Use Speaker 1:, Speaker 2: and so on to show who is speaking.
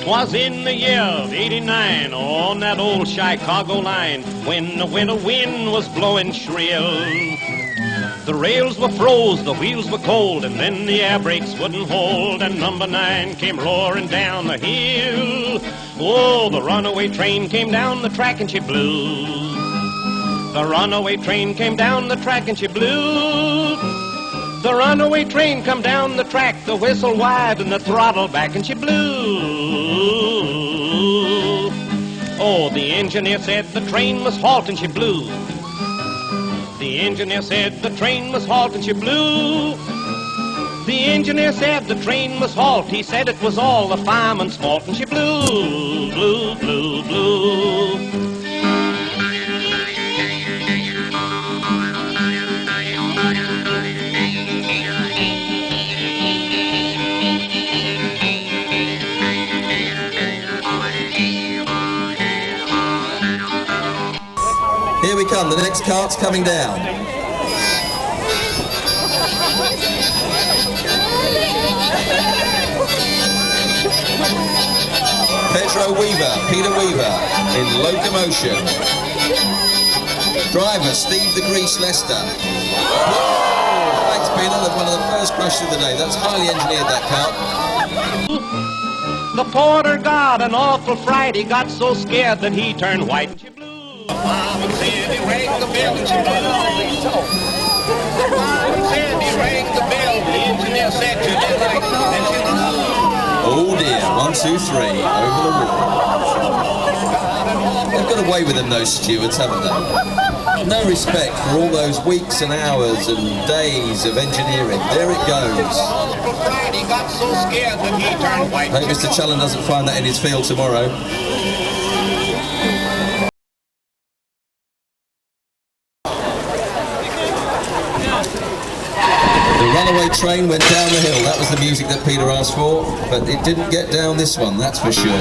Speaker 1: 'Twas in the year of '89 on that old Chicago line when the winter wind was blowing shrill. The rails were froze, the wheels were cold, and then the air brakes wouldn't hold, and number 9 came roaring down the hill. Oh, the runaway train came down the track and she blew. The runaway train came down the track and she blew. The runaway train come down the track, the whistle wide and the throttle back, and she blew. Oh, the engineer said the train must halt and she blew. The engineer said the train must halt and she blew. The engineer said the train must halt. He said it was all the fireman's fault, and she blew, blew, blew, blew.
Speaker 2: Here we come, the next cart's coming down. Peter Weaver in Locomotion. Driver Steve the Grease Lester. Thanks Peter, that's one of the first crashes of the day. That's highly engineered, that cart.
Speaker 1: The porter got an awful fright. He got so scared that he turned white and she blew. Mama said he rang the bell and she blew. Mama said he rang the bell. The engineer said you did like and she blew.
Speaker 2: Oh dear, 1, 2, 3, over the wall. They've got away with them, those stewards, haven't they? No respect for all those weeks and hours and days of engineering. There it goes. I hope Mr. Challen doesn't find that in his field tomorrow. The runaway train went down the hill. That was the music that Peter asked for, but it didn't get down this one, that's for sure.